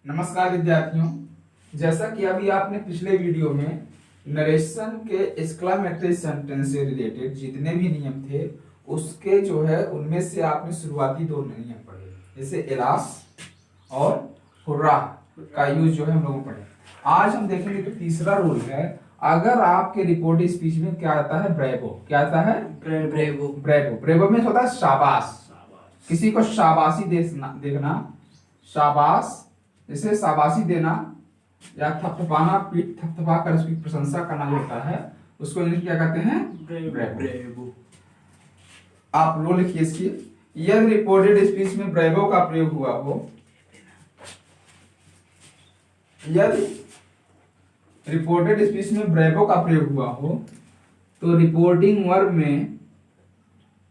नमस्कार विद्यार्थियों, जैसा कि अभी आपने पिछले वीडियो में नरेशन के एक्सक्लामेटरी सेंटेंस से रिलेटेड जितने भी नियम थे उसके जो है उनमें से आपने शुरुआती दो नियम पढ़े, जैसे एलास और हुर्रा का यूज जो है हम लोग पढ़े। आज हम देखेंगे जो तीसरा रूल है, अगर आपके रिपोर्ट स्पीच में क्या आता है, ब्रेवो। क्या आता है? ब्रेवो। ब्रेवो। ब्रेवो में होता है शाबाश, किसी को शाबाशी देखना, शाबाश, जैसे शाबाशी देना या थपथपाना, पीठ थपथपा कर उसकी प्रशंसा करना जो होता है उसको इंग्लिश क्या कहते हैं? ब्रेवो। आप लो लिखिए इसकी, यदि रिपोर्टेड स्पीच में ब्रेवो का प्रयोग हुआ हो, यदि रिपोर्टेड स्पीच में ब्रेवो का प्रयोग हुआ हो तो रिपोर्टिंग वर्ब में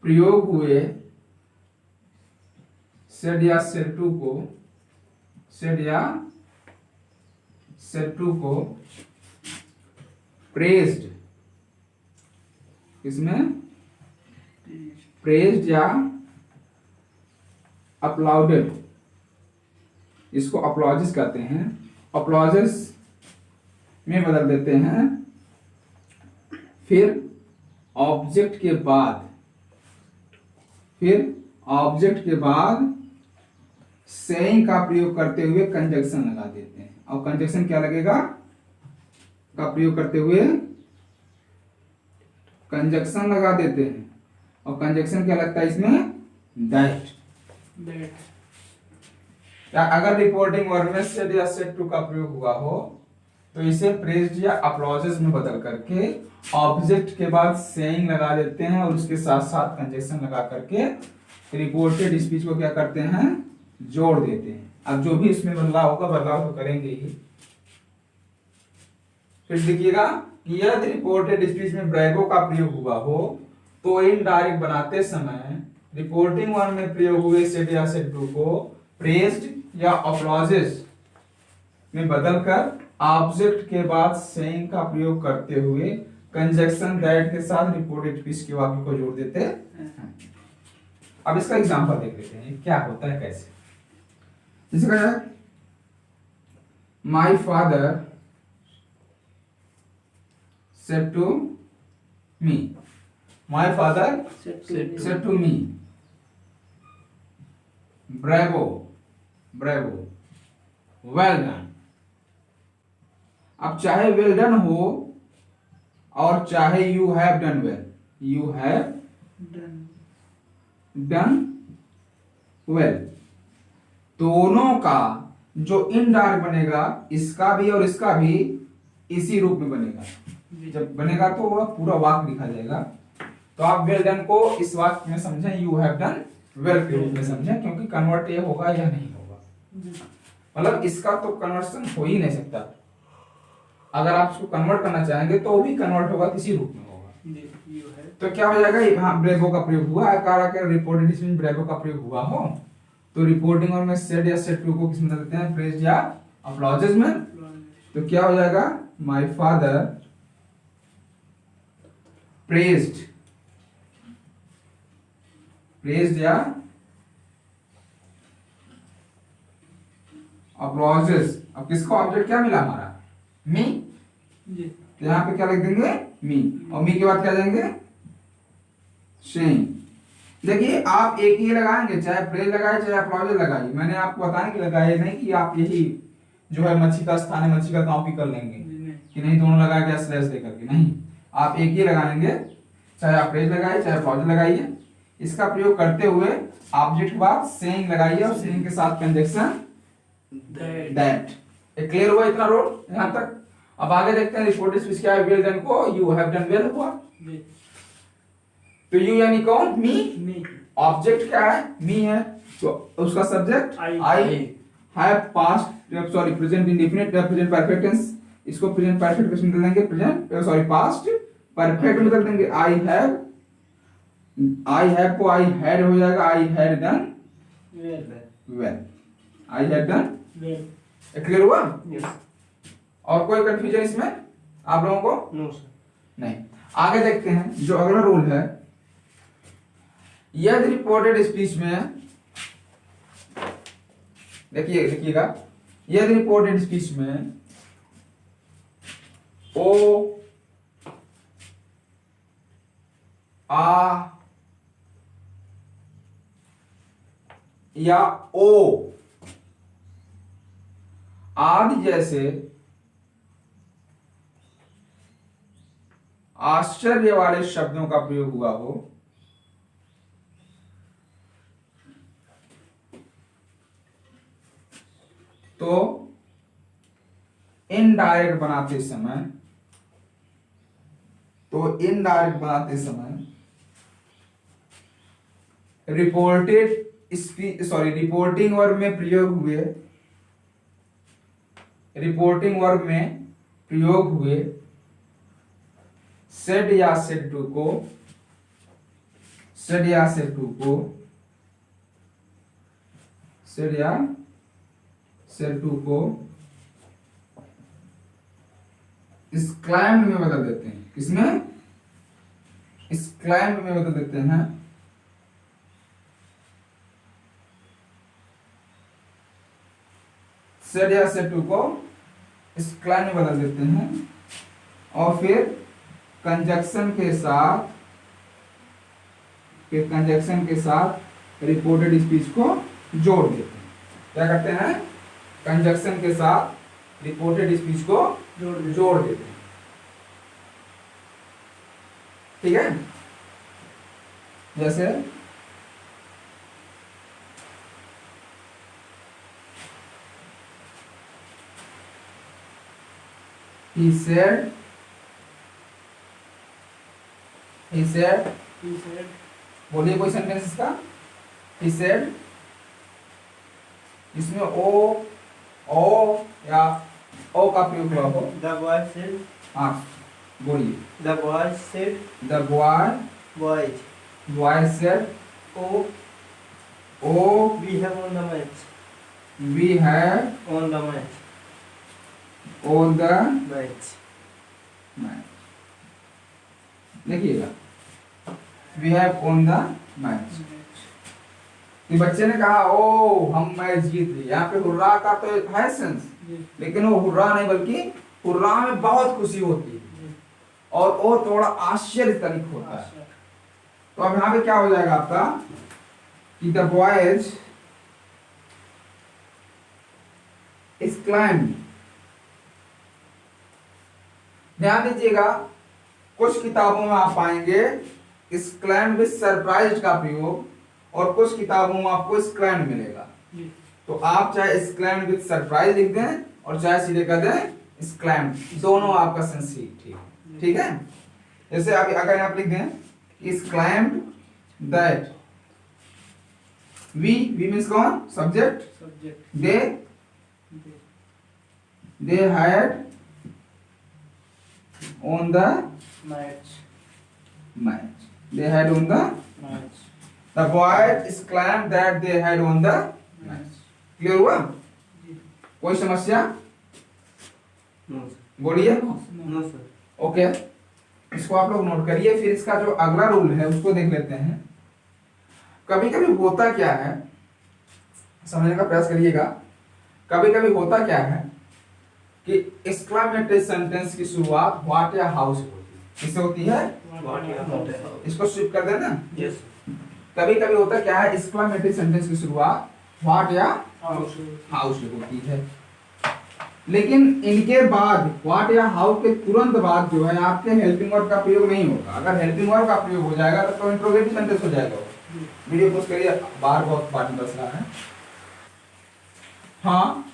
प्रयोग हुए सेड या सेड टू को प्रेज्ड, इसमें प्रेज्ड या अपलाउडेड, इसको अपलॉजिस कहते हैं, अपलॉजिस में बदल देते हैं। फिर ऑब्जेक्ट के बाद सेइंग का प्रयोग करते हुए कंजक्शन लगा देते हैं। और कंजक्शन क्या लगेगा? का प्रयोग करते हुए कंजक्शन लगा देते हैं, और कंजक्शन क्या लगता है इसमें? दैट। या अगर रिपोर्टिंग वर्ब में सेड या सेड टू का प्रयोग हुआ हो तो इसे प्रेज्ड या अपलॉजेस में बदल करके ऑब्जेक्ट के बाद सेइंग लगा देते हैं और उसके साथ साथ कंजक्शन लगा करके रिपोर्टेड स्पीच को क्या करते हैं? जोड़ देते हैं। अब जो भी इसमें बदलाव होगा, बदलाव तो करेंगे ही। फिर देखिएगा कि यदि रिपोर्टेड स्पीच में ब्रेवो का प्रयोग हुआ हो तो इनडायरेक्ट बनाते समय रिपोर्टिंग वर्ब में प्रयोग हुए सेड या सेड टू को प्रेज्ड या अपलॉजेस में बदलकर ऑब्जेक्ट के बाद सेइंग का प्रयोग करते हुए कंजक्शन दैट के साथ रिपोर्टेड स्पीच के वाक्य को जोड़ देते हैं। अब इसका एग्जांपल देख लेते हैं क्या होता है, कैसे। जैसे कहा जाए, my father said to me, my father said to me, bravo, well done. अब चाहे वेल डन हो और चाहे you have done well, you have done well, दोनों का जो इनडायरेक्ट बनेगा, इसका भी और इसका भी इसी रूप में बनेगा। जब बनेगा तो वह पूरा वाक्य लिखा जाएगा। तो आप वेल डन को इस वाक्य में समझें, यू हैव डन वेल के रूप में समझें, क्योंकि कन्वर्ट ये होगा या नहीं होगा, मतलब इसका तो कन्वर्सन हो ही नहीं सकता। अगर आप इसको कन्वर्ट करना चाहेंगे तो भी कन्वर्ट होगा, किसी रूप में होगा। तो क्या हो जाएगा? यहाँ ब्रेवो का प्रयोग हुआ है, रिपोर्टेड स्पीच में ब्रेवो का प्रयोग हुआ हो तो रिपोर्टिंग और में सेड या सेड टू को किस में बदलते हैं? प्रेज्ड या अपलॉजेस में। तो क्या हो जाएगा? माय फादर प्रेज्ड या अपलॉजेस। अब किसको ऑब्जेक्ट क्या मिला हमारा? मी। तो यहाँ पे क्या लिख देंगे? मी, और मी के बाद क्या देंगे? सेइंग। देखिए आप एक ही लगाएंगे, चाहे प्रेज लगाए चाहे अपलॉजेस लगाइए। मैंने आपको बताया कि लगाए नहीं कि आप यही जो है मच्छी का स्थान है, मच्छी का कॉपी कर लेंगे कि नहीं, दोनों लगा के स्लैश दे करके नहीं, आप एक ही लगाएंगे, चाहे आप प्रेज लगाइए चाहे अपलॉजेस लगाइए। इसका प्रयोग करते हुए ऑब्जेक्ट के बाद सेइंग लगाइए और सेइंग के साथ कंजक्शन दैट। क्लियर हुआ इतना रोल यहां तक? अब आगे देखते हैं रिपोर्टेड स्पीच क्या है। वेल डन को यू हैव डन वेल हुआ, तो यू यानी कौन? मी। ऑब्जेक्ट क्या है? मी है, तो उसका subject I have past sorry present indefinite present perfect tense, इसको प्रेजेंट परफेक्ट कैसे बदल देंगे? प्रेजेंट सॉरी पास्ट परफेक्ट में बदल देंगे। आई हैव को आई हैड हो जाएगा, I had done well, I had done well. Clear हुआ? yes. और कोई कंफ्यूजन इसमें आप लोगों को? No sir. नहीं। आगे देखते हैं जो अगला रूल है, यदि रिपोर्टेड स्पीच में देखिएगा यदि रिपोर्टेड स्पीच में ओ, आ या ओ आदि जैसे आश्चर्य वाले शब्दों का प्रयोग हुआ हो तो इनडायरेक्ट बनाते समय रिपोर्टिंग वर्ब में प्रयोग हुए सेड या सेड टू को exclaimed में बदल देते हैं। किसमें? exclaimed में बदल देते हैं। सेड या सेड टू को exclaimed में बदल देते हैं और फिर कंजक्शन के साथ रिपोर्टेड स्पीच को जोड़ देते हैं। क्या करते हैं? कंजक्शन के साथ रिपोर्टेड स्पीच को जोड़ देते हैं। ठीक है? जैसे he said बोलिए कोई सेंटेंस इसका। he said, इसमें ओ या ओ का प्रयोग हुआ हो। The boy said, हाँ बोलिए। the boy said, the boy said, oh, we have won the match. we have On the match. won the Match. match। देखिएगा, we have won the match। कि बच्चे ने कहा ओ हम मैच जीत लिए। यहाँ पे हुर्रा का तो है सेंस, लेकिन वो हुर्रा नहीं बल्कि हुर्रा में बहुत खुशी होती है और वो थोड़ा आश्चर्यजनक होता है। तो अब यहाँ पे क्या हो जाएगा आपका कि द बॉयज exclaimed। ध्यान दीजिएगा, कुछ किताबों में आप पाएंगे exclaimed विद सरप्राइज का प्रयोग और कुछ किताबों में आपको exclaimed मिलेगा। तो आप चाहे exclaimed विद सरप्राइज लिख दें और चाहे सीधे कर दें exclaimed, दोनों आपका सेंस ठीक है। जैसे आप अगर आप लिख दें exclaimed that we means कौन? Subject. they had on the Match. they had on the Match. the boys exclaimed that they had on the match। Clear हुआ? कोई समस्या? No, sir. बोलिए। No, sir. ओके, इसको आप लोग नोट करिए। फिर इसका जो अगला रूल है उसको देख लेते हैं। कभी कभी होता क्या है, समझने का प्रयास करिएगा। कभी कभी होता क्या है कि एक्सक्लेमेटरी सेंटेंस की शुरुआत व्हाट या हाउ से होती है। किससे होती है? What you have. इसको स्विप कर देना। Yes. कभी कभी होता क्या है, एक्सक्लेमेटरी सेंटेंस की शुरुआत व्हाट या हाउ से होती है, लेकिन इनके बाद व्हाट या हाउ के तुरंत बाद जो है आपके हेल्पिंग वर्ब का प्रयोग नहीं होगा। अगर हेल्पिंग वर्ब का प्रयोग हो जाएगा तो इंट्रोगेटिव सेंटेंस हो जाएगा। वीडियो पोस्ट करिए, बाहर बहुत बात बस रहा है। हाँ,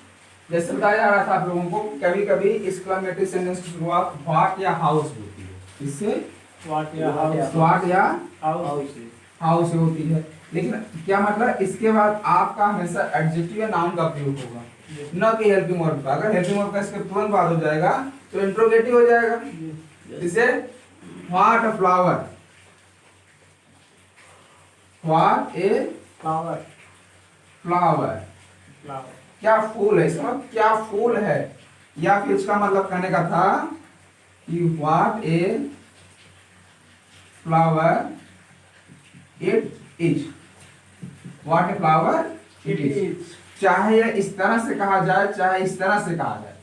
जैसे बताया जा रहा था आप लोगों को, कभी कभी एक्सक्लेमेटरी सेंटेंस की शुरुआत व्हाट या हाउ से होती है। इससे What you have. व्हाट या House. हाउ से होती है, लेकिन क्या मतलब इसके बाद आपका हमेशा एडजेक्टिव या नाउन का प्रयोग होगा, न कि हेल्पिंग वर्ब का। अगर हेल्पिंग वर्ब का इसके तुरंत बाद हो जाएगा तो इंट्रोगेटिव हो जाएगा। जैसे what a flower, what A Flower. Flower, Flower. क्या फूल है। इसका मतलब क्या फूल है, या फिर इसका मतलब कहने का था कि what a flower it is. What a flower it is. चाहे यह इस तरह से कहा जाए चाहे इस तरह से कहा जाए,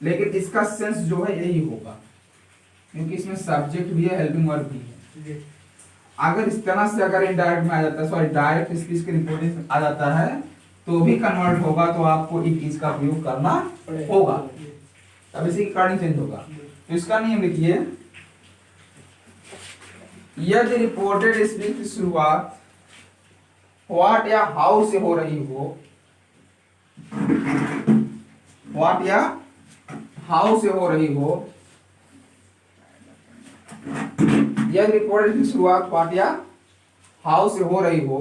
लेकिन इसका सेंस जो है यही होगा, क्योंकि इसमें सब्जेक्ट भी है, हेल्पिंग वर्ब भी है। अगर इस तरह से अगर इनडायरेक्ट में आ जाता है, सॉरी डायरेक्ट स्पीच के रिपोर्टिंग आ जाता है तो भी कन्वर्ट होगा, तो आपको इफ इज का प्रयोग करना होगा, तब इसी के अकॉर्डिंग चेंज होगा। तो इसका नियम लिखिए, यदि रिपोर्टेड स्पीच की शुरुआत व्हाट या हाउ से हो रही हो, व्हाट या हाउ से हो रही हो, यदि रिपोर्टेड की शुरुआत व्हाट या हाउ से हो रही हो,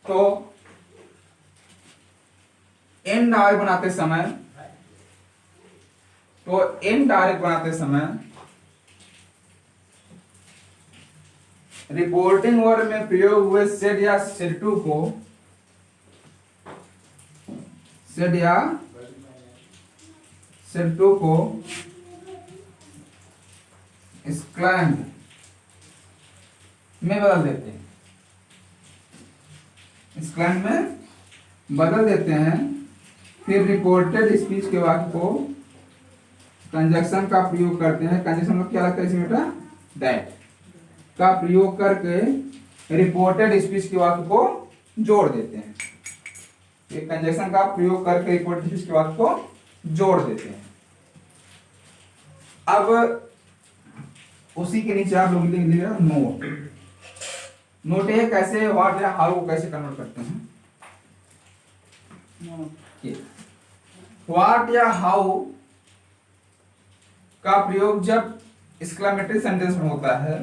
तो एन डायरेक्ट बनाते समय, तो एन डायरेक्ट बनाते समय रिपोर्टिंग वर्ब में प्रयोग हुए सेड या सेड टू को, सेड या सेड टू को एक्सक्लेम्ड में बदल देते हैं, एक्सक्लेम्ड में बदल देते हैं। फिर रिपोर्टेड स्पीच के वाक्य को कंजक्शन का प्रयोग करते हैं। कंजक्शन में क्या लगता है इसमें बेटा, दैट का प्रयोग करके रिपोर्टेड स्पीच के वाक्य को जोड़ देते हैं। ये कंजक्शन का प्रयोग करके रिपोर्टेड स्पीच के वाक्य को जोड़ देते हैं। अब उसी के नीचे आप लोग लिख लीजिएगा नोट। नोट है कैसे व्हाट या हाउ को कैसे कन्वर्ट करते हैं। व्हाट या हाउ का प्रयोग जब एक्सक्लेमेटरी सेंटेंस में होता है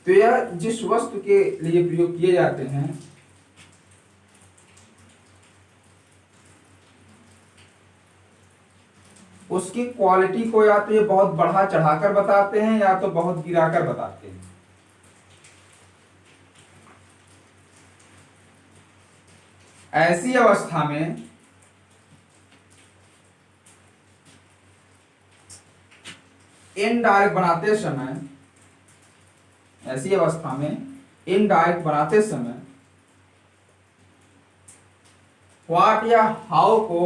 तो यह जिस वस्तु के लिए प्रयोग किए जाते हैं उसकी क्वालिटी को या तो ये बहुत बढ़ा चढ़ाकर बताते हैं या तो बहुत गिराकर बताते हैं। ऐसी अवस्था में इनडायरेक्ट बनाते समय, ऐसी अवस्था में इनडायरेक्ट बनाते समय व्हाट या हाउ को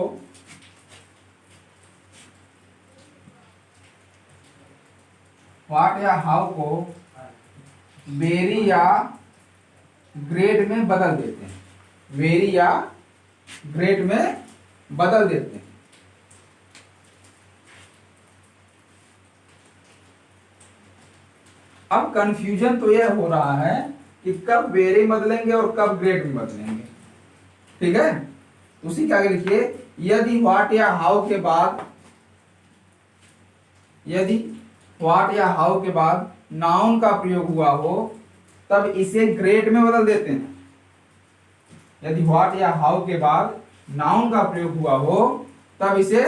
व्हाट या हाउ को वेरी या ग्रेड में बदल देते हैं, वेरी या ग्रेड में बदल देते हैं। अब कंफ्यूजन तो यह हो रहा है कि कब वेरी बदलेंगे और कब ग्रेड में बदलेंगे, ठीक है। उसी के आगे लिखिए, यदि व्हाट या हाउ के बाद, यदि व्हाट या हाउ के बाद नाउन का प्रयोग हुआ हो तब इसे ग्रेड में बदल देते हैं। यदि व्हाट या हाउ के बाद नाउन का प्रयोग हुआ हो तब इसे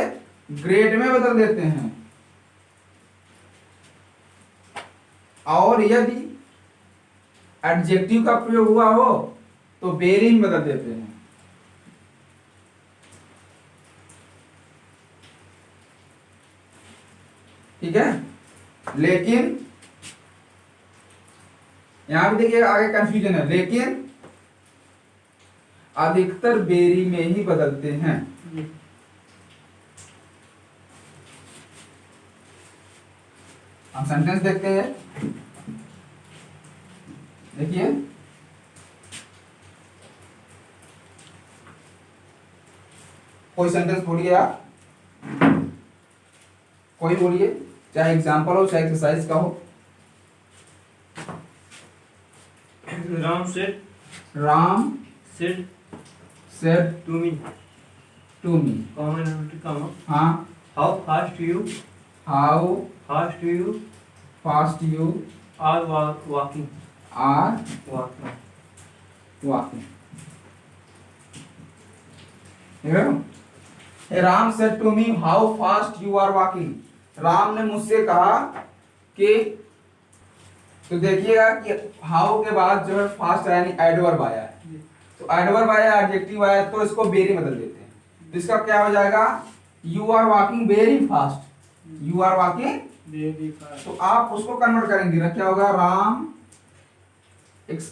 ग्रेड में बदल देते हैं। और यदि एडजेक्टिव का प्रयोग हुआ हो तो वेरी में बदल देते हैं। ठीक है, लेकिन यहां भी देखिए आगे कंफ्यूजन है, लेकिन अधिकतर बेरी में ही बदलते हैं। हम सेंटेंस देखते हैं, देखिए कोई सेंटेंस बोलिए आप, कोई बोलिए, चाहे एग्जांपल हो चाहे एक्सरसाइज का हो। Ram said, Ram said said to me, to me, comma, हाँ, how fast you, how fast you fast you are walking, are walking. Walking. Ram said to me how fast you are walking. Ram ने मुझसे कहा कि, तो देखिएगा कि हाउ के बाद जो है फास्ट यानी एडवर्ब आया है, तो एडवर्ब आया, एडजेक्टिव आया, तो इसको वेरी बदल देते हैं। तो इसका क्या हो जाएगा, you are walking very fast, you are walking very fast. तो आप उसको कन्वर्ट करेंगे ना, क्या होगा, राम एक्स